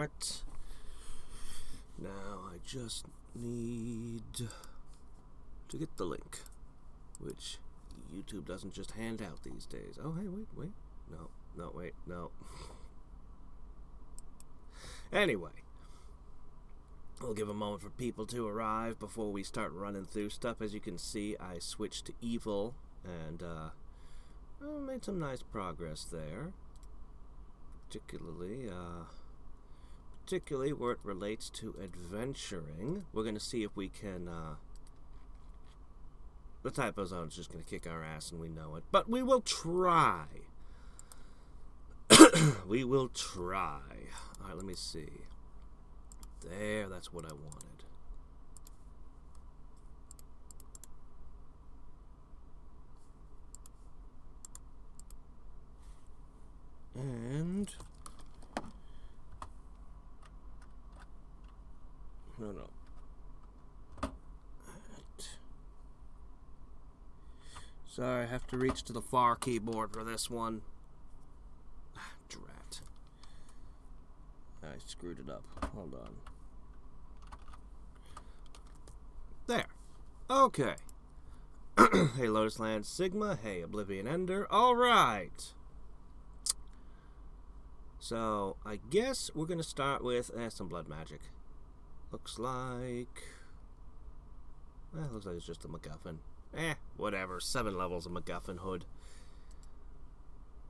Right. Now I just need to get the link, which YouTube doesn't just hand out these days. Oh, hey, wait. No. Anyway, we'll give a moment for people to arrive before we start running through stuff. As you can see, I switched to Evil and made some nice progress there. Particularly where it relates to adventuring. We're going to see if we can, the typo zone is just going to kick our ass and we know it. But we will try. We will try. Alright, let me see. There, that's what I wanted. And... No. Sorry, I have to reach to the far keyboard for this one. Drat. I screwed it up. Hold on. There. Okay. Hey, Lotus Land Sigma. Hey, Oblivion Ender. Alright. So, I guess we're going to start with some blood magic. Looks like it's just a MacGuffin. Whatever. 7 levels of MacGuffin hood.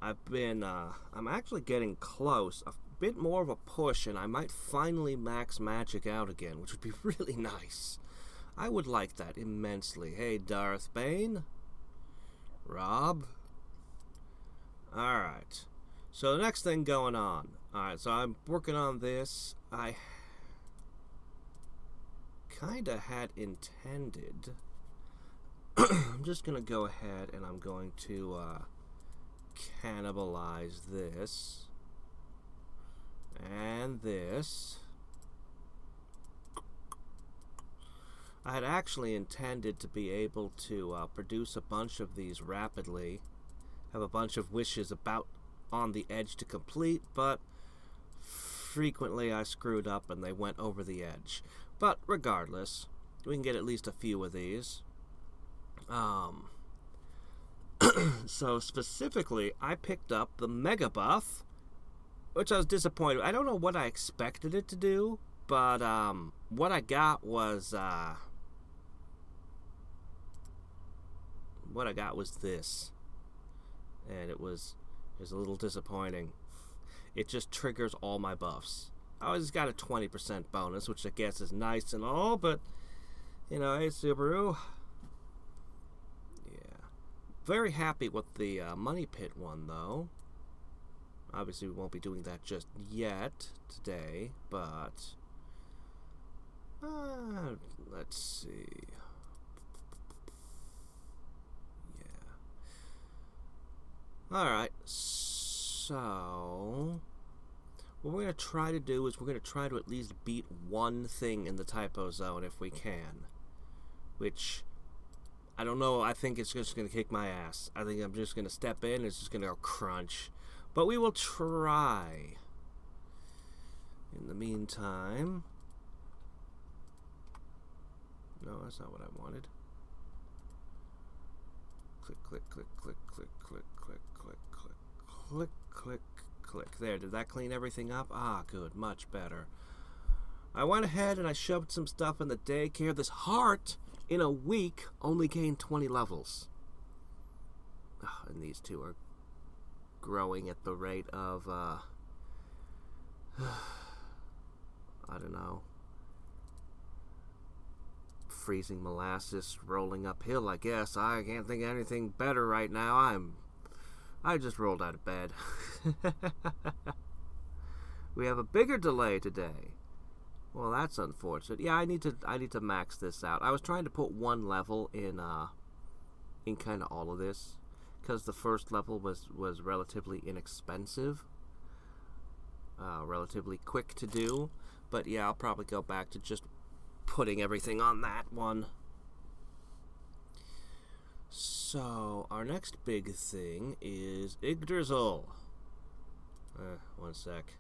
I'm actually getting close. A bit more of a push, and I might finally max magic out again, which would be really nice. I would like that immensely. Hey, Darth Bane. Rob. Alright. So, the next thing going on. Alright, so I'm working on this. I kinda had intended. I'm just gonna go ahead and I'm going to cannibalize this and this. I had actually intended to be able to produce a bunch of these rapidly, have a bunch of wishes about on the edge to complete, but frequently I screwed up and they went over the edge. But regardless, we can get at least a few of these. So specifically, I picked up the Mega Buff, which I was disappointed. I don't know what I expected it to do, but what I got was this, and it was a little disappointing. It just triggers all my buffs. I always got a 20% bonus, which I guess is nice and all, but, you know, hey, Subaru. Yeah. Very happy with the Money Pit one, though. Obviously, we won't be doing that just yet today, but... let's see. Yeah. Alright, so... what we're going to try to do is we're going to try to at least beat one thing in the typo zone if we can. Which, I don't know, I think it's just going to kick my ass. I think I'm just going to step in and it's just going to go crunch. But we will try. In the meantime... no, that's not what I wanted. Click, click, click, click, click, click, click, click, click, click, click. Click. There, did that clean everything up? Ah, good, much better. I went ahead and I shoved some stuff in the daycare. This heart, in a week, only gained 20 levels. Oh, and these two are growing at the rate of, I don't know, freezing molasses rolling uphill, I guess. I can't think of anything better right now. I just rolled out of bed. We have a bigger delay today. Well, that's unfortunate. Yeah, I need to max this out. I was trying to put one level in kind of all of this, because the first level was relatively inexpensive, relatively quick to do. But yeah, I'll probably go back to just putting everything on that one. So, our next big thing is YGGDRASIL. One sec.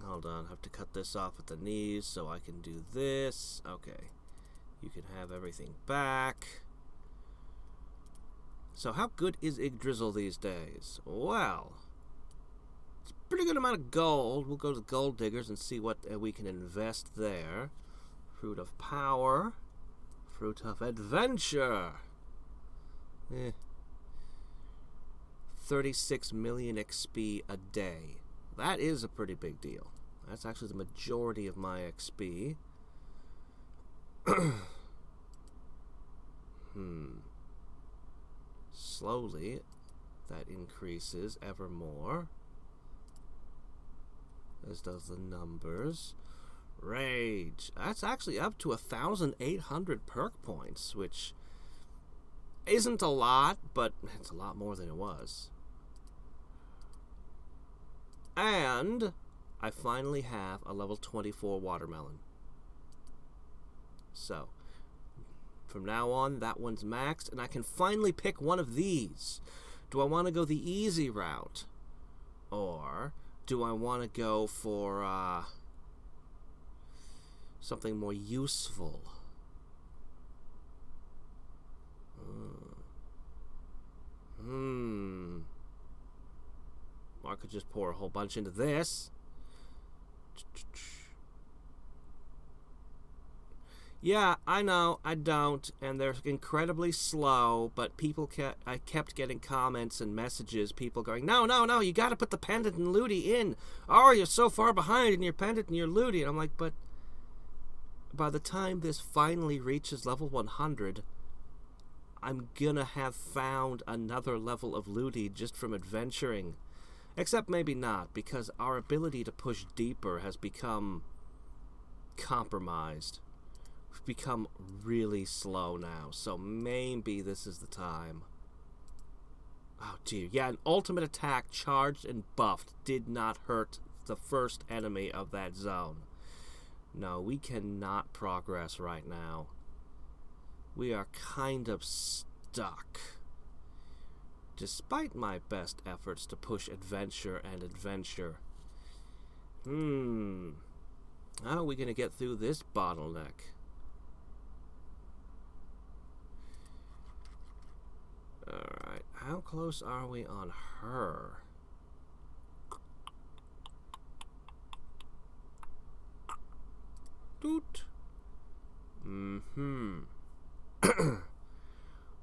Hold on, I have to cut this off at the knees so I can do this. Okay. You can have everything back. So how good is Yggdrasil these days? Well, it's a pretty good amount of gold. We'll go to Gold Diggers and see what we can invest there. Fruit of Power. Fruit of Adventure. 36 million XP a day. That is a pretty big deal. That's actually the majority of my XP. Slowly, that increases ever more, as does the numbers. Rage. That's actually up to 1,800 perk points, which isn't a lot, but it's a lot more than it was. And I finally have a level 24 watermelon. So, from now on, that one's maxed, and I can finally pick one of these. Do I want to go the easy route? Or do I want to go for something more useful? I could just pour a whole bunch into this. Yeah, I know, I don't, and they're incredibly slow, but I kept getting comments and messages, people going, no, you gotta put the pendant and looty in. Oh, you're so far behind in your pendant and your looty. And I'm like, but by the time this finally reaches level 100, I'm gonna have found another level of looty just from adventuring. Except maybe not, because our ability to push deeper has become compromised. We've become really slow now, so maybe this is the time. Oh dear, yeah, an ultimate attack charged and buffed did not hurt the first enemy of that zone. No, we cannot progress right now. We are kind of stuck. Despite my best efforts to push adventure and adventure. How are we going to get through this bottleneck? Alright, how close are we on her? Doot.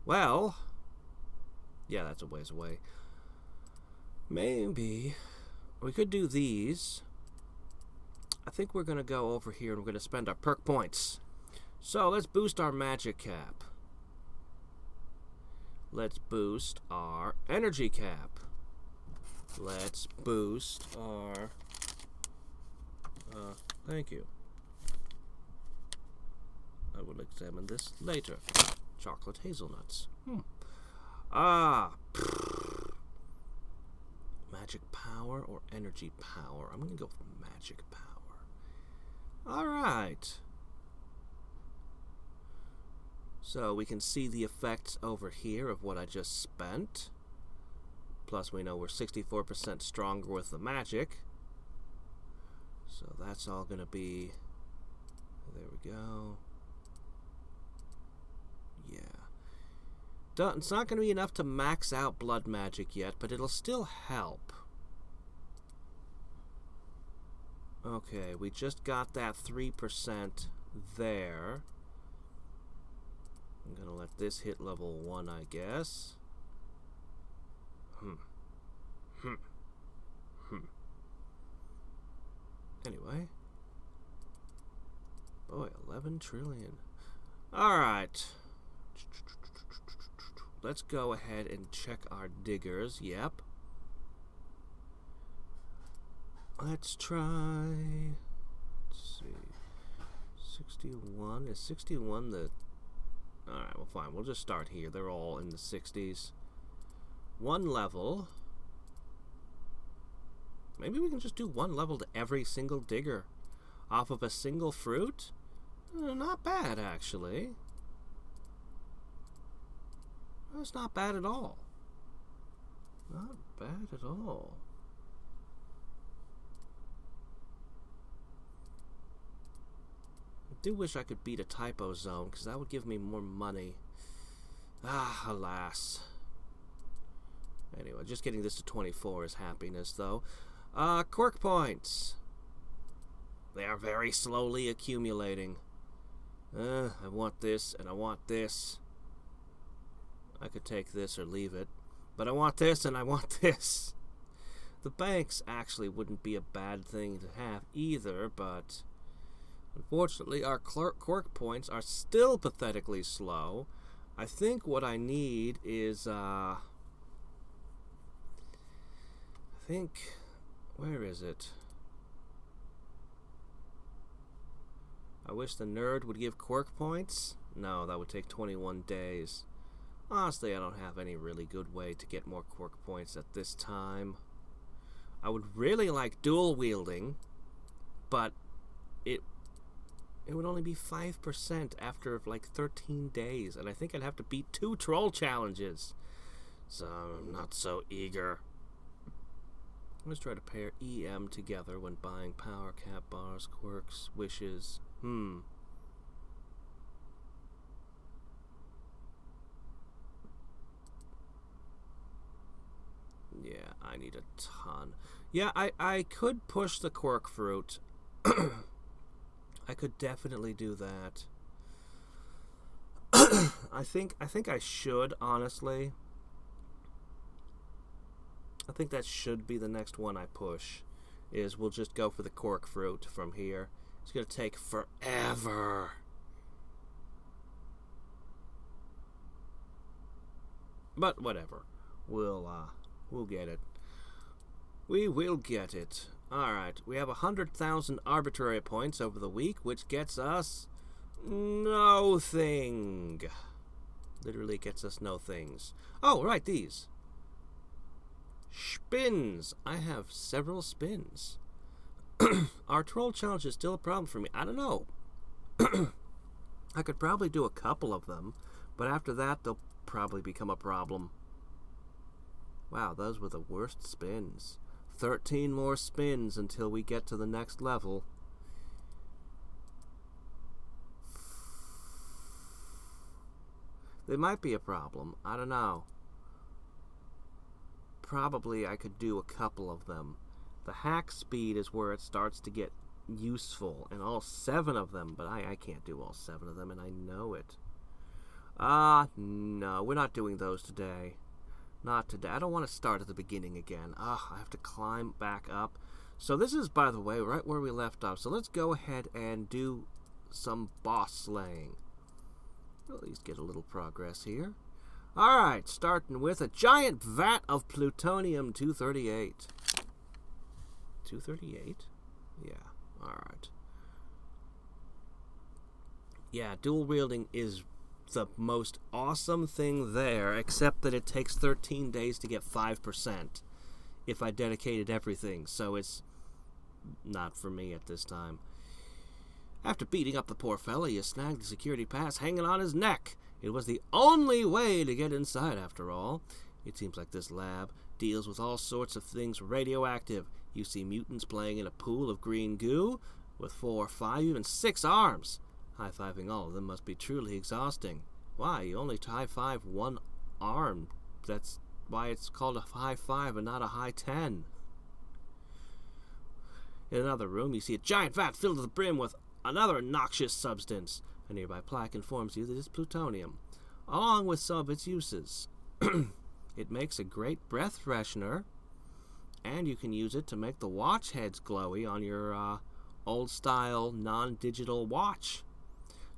Well, yeah, that's a ways away. Maybe we could do these. I think we're going to go over here and we're going to spend our perk points. So let's boost our magic cap. Let's boost our energy cap. Let's boost our... thank you. I will examine this later. Chocolate hazelnuts. Magic power or energy power? I'm going to go for magic power. Alright. So we can see the effects over here of what I just spent. Plus we know we're 64% stronger with the magic. So that's all going to be... There we go. Yeah. It's not going to be enough to max out blood magic yet, but it'll still help. Okay, we just got that 3% there. I'm going to let this hit level 1, I guess. Anyway. Boy, 11 trillion. Alright. Let's go ahead and check our diggers. Yep. Let's try... Let's see. 61. Is 61 the... Alright, well fine. We'll just start here. They're all in the 60s. One level. Maybe we can just do one level to every single digger. Off of a single fruit? Not bad, actually. That's not bad at all. Not bad at all. do wish I could beat a typo zone, because that would give me more money. Ah, alas. Anyway, just getting this to 24 is happiness, though. Quirk points. They are very slowly accumulating. I want this, and I want this. I could take this or leave it. But I want this, and I want this. The banks actually wouldn't be a bad thing to have either, but unfortunately our quirk points are still pathetically slow. I think what I need is, where is it? I wish the nerd would give quirk points. No, that would take 21 days. Honestly, I don't have any really good way to get more quirk points at this time. I would really like dual wielding, but it would only be 5% after like 13 days, and I think I'd have to beat 2 troll challenges. So I'm not so eager. Let's try to pair EM together when buying power cap bars, quirks, wishes. Yeah, I need a ton. Yeah, I could push the quirk fruit. I could definitely do that. I think I should, honestly. I think that should be the next one I push. Is we'll just go for the quirk fruit from here. It's gonna take forever. But whatever. We'll get it. We will get it. Alright, we have 100,000 arbitrary points over the week, which gets us no thing. Literally gets us no things. Oh, right, these. Spins. I have several spins. Our troll challenge is still a problem for me. I don't know. I could probably do a couple of them, but after that, they'll probably become a problem. Wow, those were the worst spins. 13 more spins until we get to the next level. They might be a problem. I don't know. Probably I could do a couple of them. The hack speed is where it starts to get useful, and all 7 of them, but I can't do all 7 of them, and I know it. No, we're not doing those today. Not today. I don't want to start at the beginning again. I have to climb back up. So this is, by the way, right where we left off. So let's go ahead and do some boss slaying. At least get a little progress here. Alright, starting with a giant vat of plutonium-238. 238? Yeah, alright. Yeah, dual wielding is the most awesome thing there, except that it takes 13 days to get 5% if I dedicated everything, so it's not for me at this time. After beating up the poor fella, you snagged the security pass hanging on his neck. It was the only way to get inside, after all. It seems like this lab deals with all sorts of things radioactive. You see mutants playing in a pool of green goo with 4, 5, even 6 arms. High-fiving all of them must be truly exhausting. Why, you only high-five 1 arm. That's why it's called a high-5 and not a high-10. In another room, you see a giant vat filled to the brim with another noxious substance. A nearby plaque informs you that it's plutonium, along with some of its uses. It makes a great breath freshener, and you can use it to make the watch heads glowy on your old-style, non-digital watch.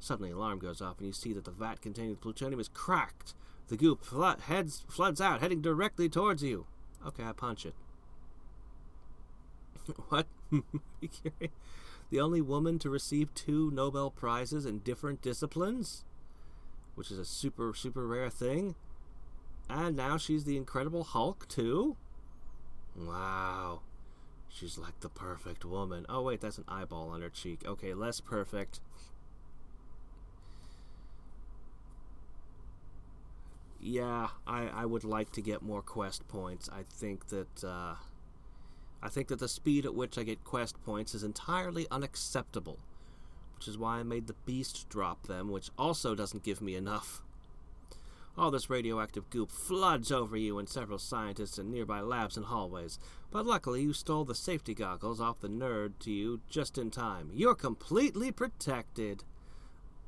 Suddenly, an alarm goes off, and you see that the vat containing plutonium is cracked. The goop floods out, heading directly towards you. Okay, I punch it. What? The only woman to receive 2 Nobel Prizes in different disciplines? Which is a super, super rare thing. And now she's the Incredible Hulk, too? Wow. She's like the perfect woman. Oh, wait, that's an eyeball on her cheek. Okay, less perfect. Yeah, I would like to get more quest points. I think that the speed at which I get quest points is entirely unacceptable. which is why I made the beast drop them, which also doesn't give me enough. All this radioactive goop floods over you and several scientists in nearby labs and hallways, but luckily you stole the safety goggles off the nerd to you just in time. You're completely protected.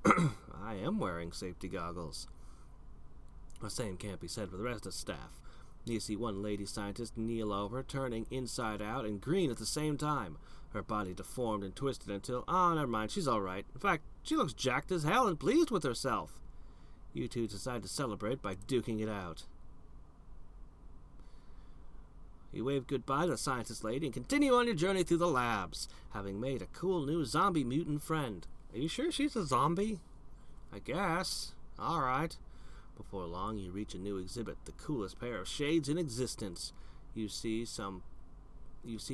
I am wearing safety goggles. The same can't be said for the rest of the staff. You see one lady scientist kneel over, turning inside out and green at the same time. Her body deformed and twisted until, never mind, she's alright. In fact, she looks jacked as hell and pleased with herself. You two decide to celebrate by duking it out. You wave goodbye to the scientist lady and continue on your journey through the labs, having made a cool new zombie mutant friend. Are you sure she's a zombie? I guess. Alright. Before long, you reach a new exhibit, the coolest pair of shades in existence. You see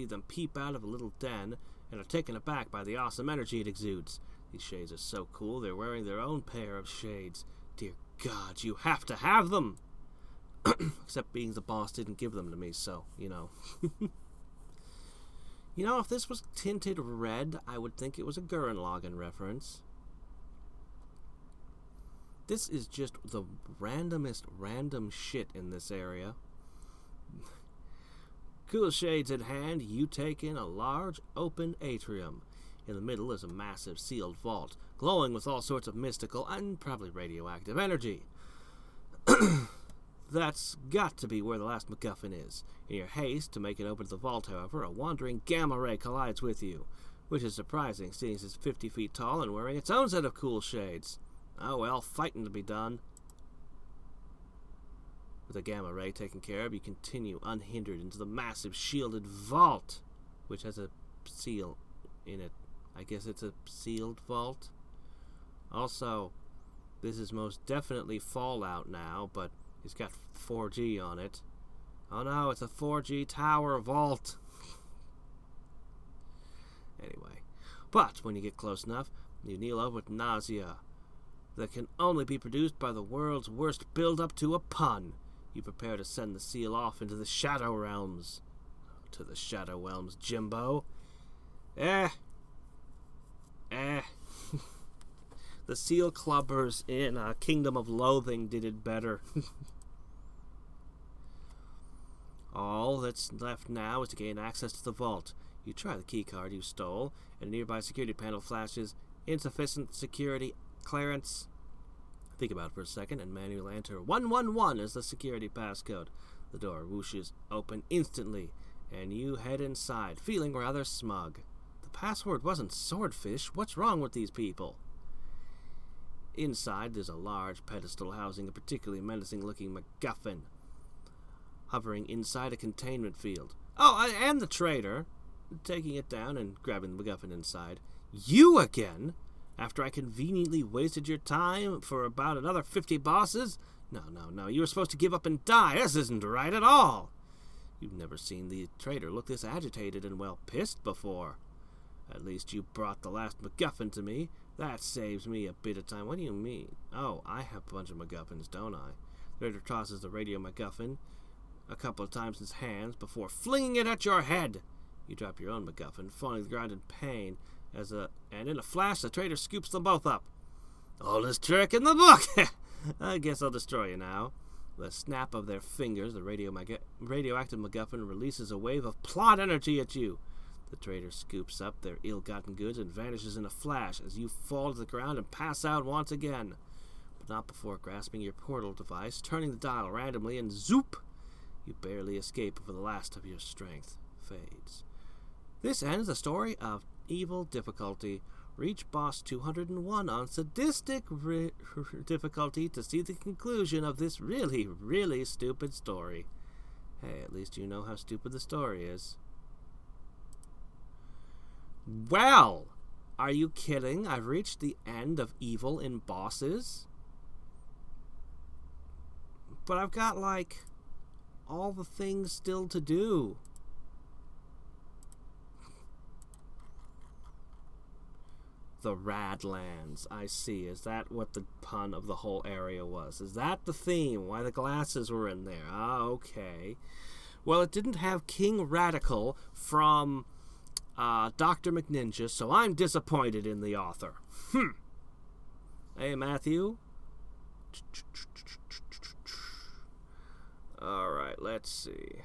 them peep out of a little den and are taken aback by the awesome energy it exudes. These shades are so cool, they're wearing their own pair of shades. Dear God, you have to have them! Except being the boss didn't give them to me, so, you know. You know, if this was tinted red, I would think it was a Gurren Lagann reference. This is just the randomest random shit in this area. Cool shades in hand, you take in a large open atrium. In the middle is a massive sealed vault, glowing with all sorts of mystical and probably radioactive energy. That's got to be where the last MacGuffin is. In your haste to make it open to the vault, however, a wandering gamma ray collides with you, which is surprising, seeing it's 50 feet tall and wearing its own set of cool shades. Oh well, fighting to be done. With the gamma ray taken care of, you continue unhindered into the massive shielded vault, which has a seal in it. I guess it's a sealed vault. Also, this is most definitely Fallout now, but it's got 4G on it. Oh no, it's a 4G tower vault. Anyway, but when you get close enough, you kneel over with nausea that can only be produced by the world's worst build-up to a pun. You prepare to send the seal off into the Shadow Realms. To the Shadow Realms, Jimbo. The seal clubbers in Kingdom of Loathing did it better. All that's left now is to gain access to the vault. You try the keycard you stole, and a nearby security panel flashes insufficient security clearance. Think about it for a second and manually enter 111 as the security passcode. The door whooshes open instantly, and you head inside, feeling rather smug. The password wasn't swordfish. What's wrong with these people? Inside, there's a large pedestal housing a particularly menacing-looking MacGuffin, hovering inside a containment field. Oh, and the traitor, taking it down and grabbing the MacGuffin inside. You again? After I conveniently wasted your time for about another 50 bosses? No, you were supposed to give up and die. This isn't right at all. You've never seen the traitor look this agitated and well pissed before. At least you brought the last MacGuffin to me. That saves me a bit of time. What do you mean? Oh, I have a bunch of MacGuffins, don't I? The traitor tosses the radio MacGuffin a couple of times in his hands before flinging it at your head. You drop your own MacGuffin, falling to the ground in pain, and in a flash, the traitor scoops them both up. Oldest trick in the book! I guess I'll destroy you now. With a snap of their fingers, the radioactive MacGuffin releases a wave of plot energy at you. The traitor scoops up their ill-gotten goods and vanishes in a flash as you fall to the ground and pass out once again. But not before grasping your portal device, turning the dial randomly, and zoop! You barely escape before the last of your strength fades. This ends the story of Evil Difficulty. Reach boss 201 on sadistic difficulty to see the conclusion of this really, really stupid story. Hey, at least you know how stupid the story is. Well, are you kidding? I've reached the end of Evil in Bosses. But I've got, like, all the things still to do. The Radlands, I see. Is that what the pun of the whole area was? Is that the theme? Why the glasses were in there? Ah, okay. Well, it didn't have King Radical from Dr. McNinja, so I'm disappointed in the author. Hey, Matthew. Alright, let's see.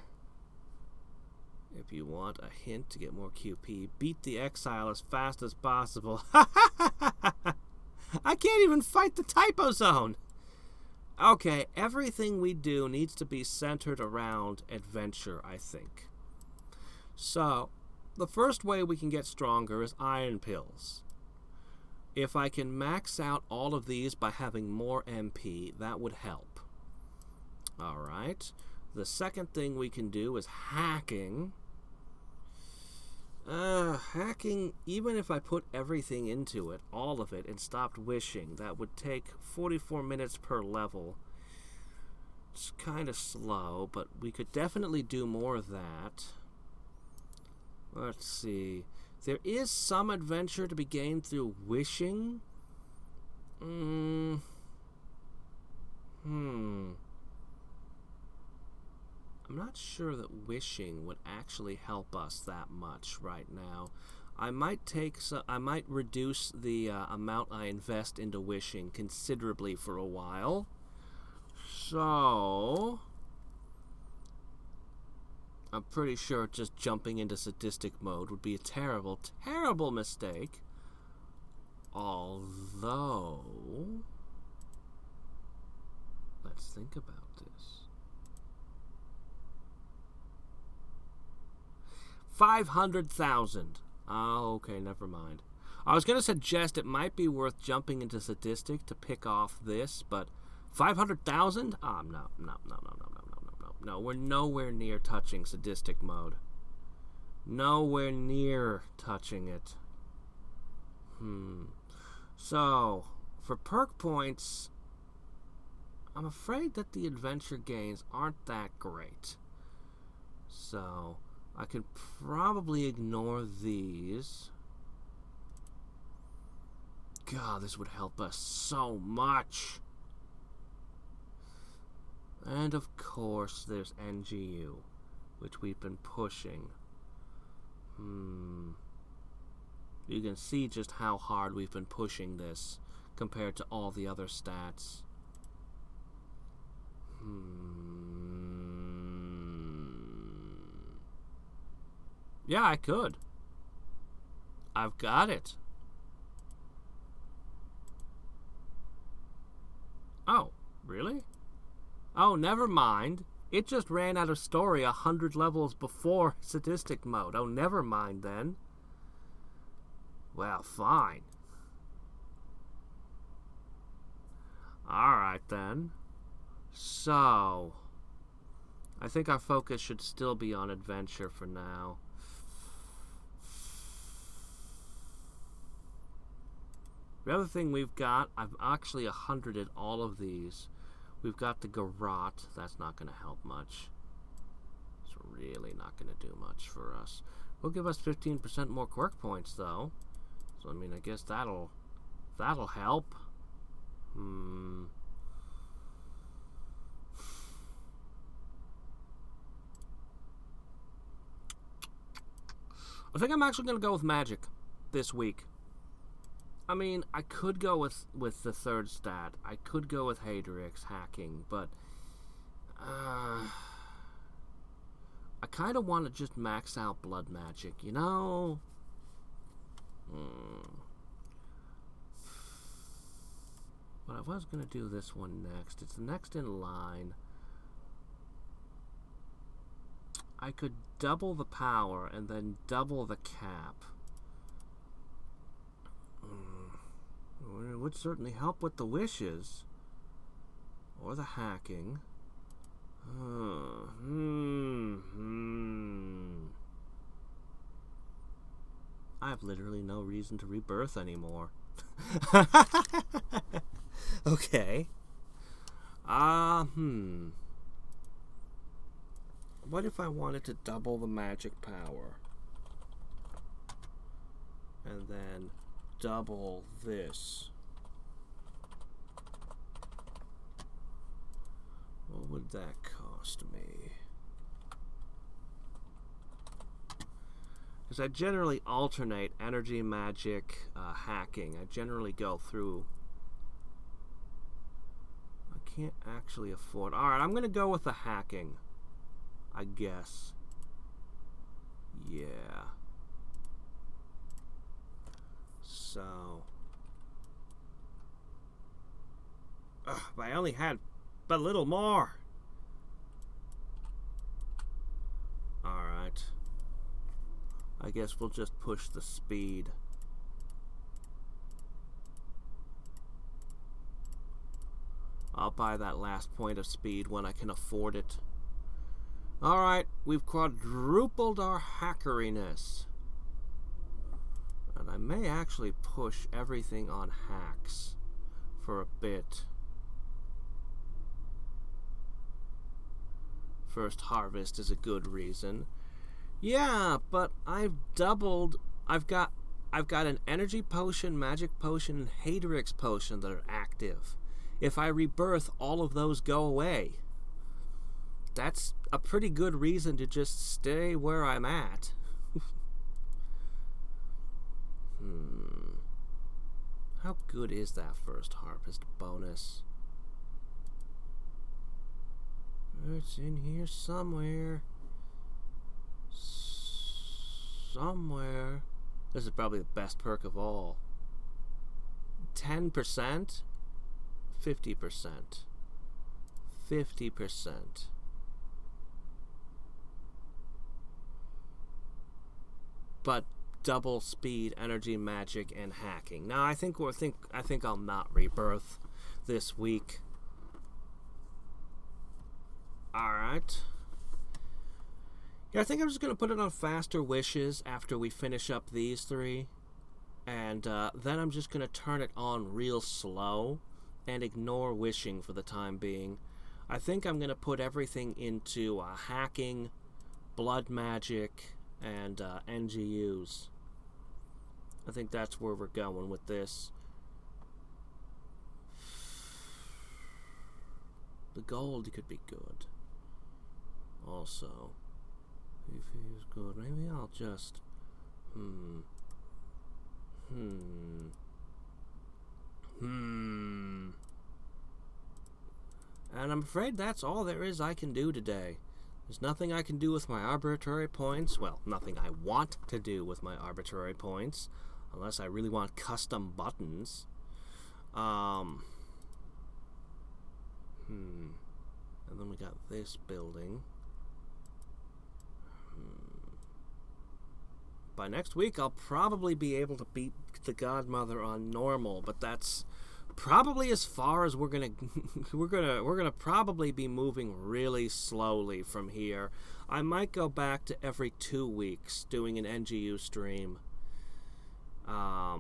If you want a hint to get more QP, beat the exile as fast as possible. I can't even fight the typo zone! Okay, everything we do needs to be centered around adventure, I think. So, the first way we can get stronger is iron pills. If I can max out all of these by having more MP, that would help. Alright. The second thing we can do is hacking. Hacking, even if I put everything into it, all of it, and stopped wishing, that would take 44 minutes per level. It's kind of slow, but we could definitely do more of that. Let's see. There is some adventure to be gained through wishing. I'm not sure that wishing would actually help us that much right now. I might reduce the amount I invest into wishing considerably for a while. So I'm pretty sure just jumping into sadistic mode would be a terrible, terrible mistake. Although, let's think about this. 500,000. Oh, okay, never mind. I was going to suggest it might be worth jumping into sadistic to pick off this, but 500,000? No, we're nowhere near touching sadistic mode. Nowhere near touching it. So, for perk points, I'm afraid that the adventure gains aren't that great. So, I could probably ignore these. God, this would help us so much. And of course, there's NGU, which we've been pushing. You can see just how hard we've been pushing this compared to all the other stats. Yeah, I could. I've got it. Oh, really? Oh, never mind. It just ran out of story 100 levels before sadistic mode. Oh, never mind then. Well, fine. Alright then. So, I think our focus should still be on adventure for now. The other thing we've got, I've actually 100'd all of these. We've got the garrote. That's not going to help much. It's really not going to do much for us. Will give us 15% more quirk points, though. So, I mean, I guess that'll help. I think I'm actually going to go with magic this week. I mean, I could go with the third stat. I could go with Hadrix hacking, but I kind of want to just max out blood magic, you know? But I was going to do this one next. It's the next in line. I could double the power and then double the cap. It would certainly help with the wishes. Or the hacking. I have literally no reason to rebirth anymore. Okay. What if I wanted to double the magic power? And then double this. What would that cost me? Because I generally alternate energy, magic, hacking. I generally go through. I can't actually afford. Alright, I'm going to go with the hacking, I guess. Yeah. So. But I only had but a little more. Alright. I guess we'll just push the speed. I'll buy that last point of speed when I can afford it. Alright, we've quadrupled our hackeriness. And I may actually push everything on hacks for a bit. First harvest is a good reason. Yeah, but I've doubled. I've got an energy potion, magic potion, and Hadrix potion that are active. If I rebirth, all of those go away. That's a pretty good reason to just stay where I'm at. How good is that first harvest bonus? It's in here somewhere. Somewhere. This is probably the best perk of all. 10%? 50%. 50%. But double speed, energy, magic, and hacking. Now I think I'll not rebirth this week. Alright. Yeah, I think I'm just going to put it on faster wishes after we finish up these three. And then I'm just going to turn it on real slow and ignore wishing for the time being. I think I'm going to put everything into hacking, blood magic, and NGUs. I think that's where we're going with this. The gold could be good. Also, if he was good, maybe I'll just and I'm afraid that's all there is I can do today. There's nothing I can do with my arbitrary points. Well, nothing I want to do with my arbitrary points, unless I really want custom buttons. And then we got this building. By next week, I'll probably be able to beat the Godmother on normal, but that's probably as far as we're gonna we're gonna probably be moving really slowly from here. I might go back to every 2 weeks doing an NGU stream. I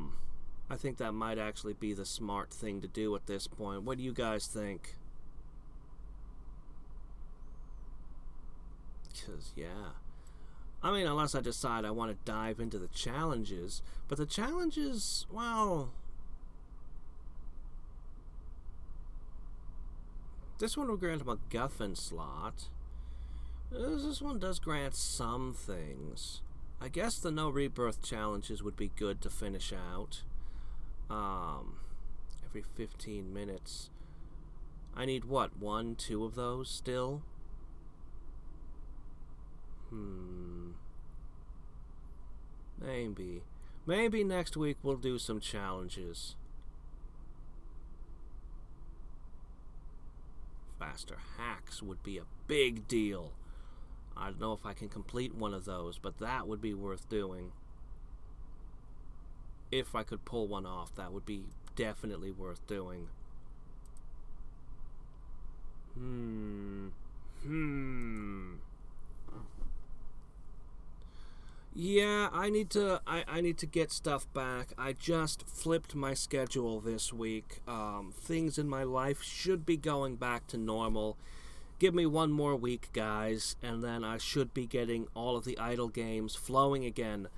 think that might actually be the smart thing to do at this point. What do you guys think? 'Cause yeah, I mean, unless I decide I want to dive into the challenges, but the challenges, well, this one will grant a MacGuffin slot. This one does grant some things. I guess the no rebirth challenges would be good to finish out. Every 15 minutes. I need what, 1, 2 of those still? Maybe next week we'll do some challenges. Faster hacks would be a big deal. I don't know if I can complete one of those, but that would be worth doing. If I could pull one off, that would be definitely worth doing. Yeah, I need to get stuff back. I just flipped my schedule this week. Things in my life should be going back to normal. Give me 1 more week, guys, and then I should be getting all of the idle games flowing again.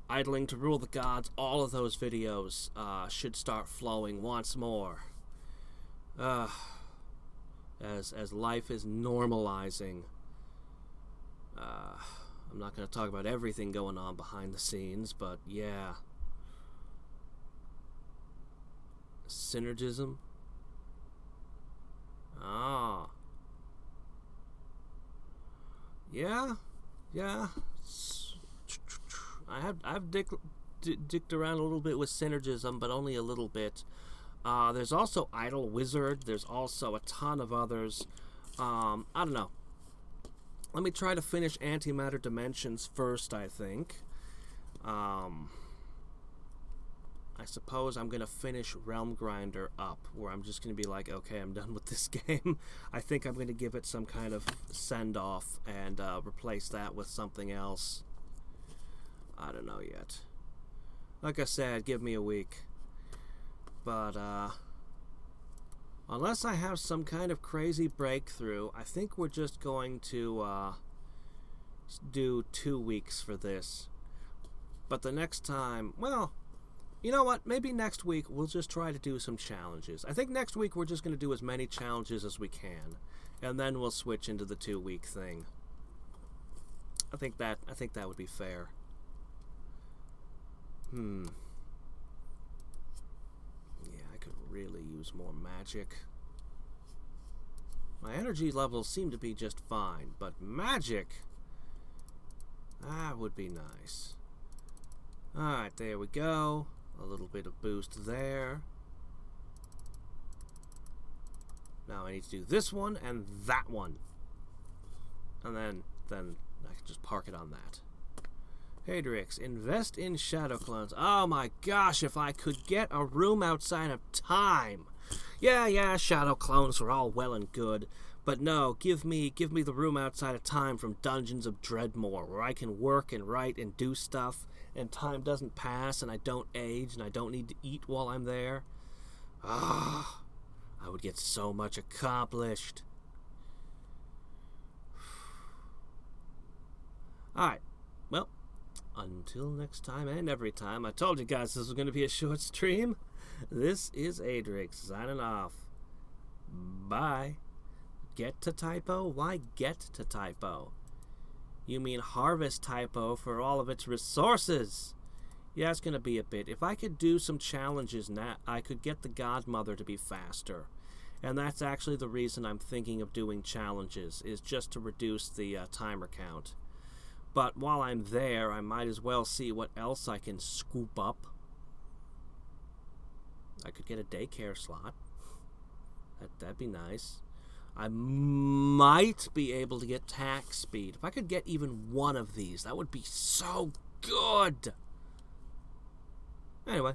Idling to Rule the Gods, all of those videos should start flowing once more. As life is normalizing. I'm not going to talk about everything going on behind the scenes, but yeah. Synergism. Ah. Yeah. I've dicked around a little bit with synergism, but only a little bit. There's also Idle Wizard. There's also a ton of others. I don't know. Let me try to finish Antimatter Dimensions first, I think. I suppose I'm going to finish Realm Grinder up, where I'm just going to be like, okay, I'm done with this game. I think I'm going to give it some kind of send-off and replace that with something else. I don't know yet. Like I said, give me a week. But, unless I have some kind of crazy breakthrough, I think we're just going to do 2 weeks for this. But the next time, well, you know what? Maybe next week we'll just try to do some challenges. I think next week we're just going to do as many challenges as we can, and then we'll switch into the 2-week thing. I think that would be fair. Yeah, I could really use more magic. My energy levels seem to be just fine, but magic, that would be nice. Alright, there we go. A little bit of boost there. Now I need to do this one and that one. And then I can just park it on that. Hadrix, invest in shadow clones. Oh my gosh, if I could get a room outside of time. Yeah, shadow clones are all well and good. But no, give me the room outside of time from Dungeons of Dreadmore, where I can work and write and do stuff, and time doesn't pass, and I don't age, and I don't need to eat while I'm there. I would get so much accomplished. Alright, well, until next time and every time, I told you guys this was going to be a short stream. This is Adrix, signing off. Bye. Get to typo? Why get to typo? You mean harvest typo for all of its resources. Yeah, it's going to be a bit. If I could do some challenges now, I could get the Godmother to be faster. And that's actually the reason I'm thinking of doing challenges, is just to reduce the timer count. But while I'm there, I might as well see what else I can scoop up. I could get a daycare slot. That'd be nice. I might be able to get tax speed. If I could get even one of these, that would be so good. Anyway.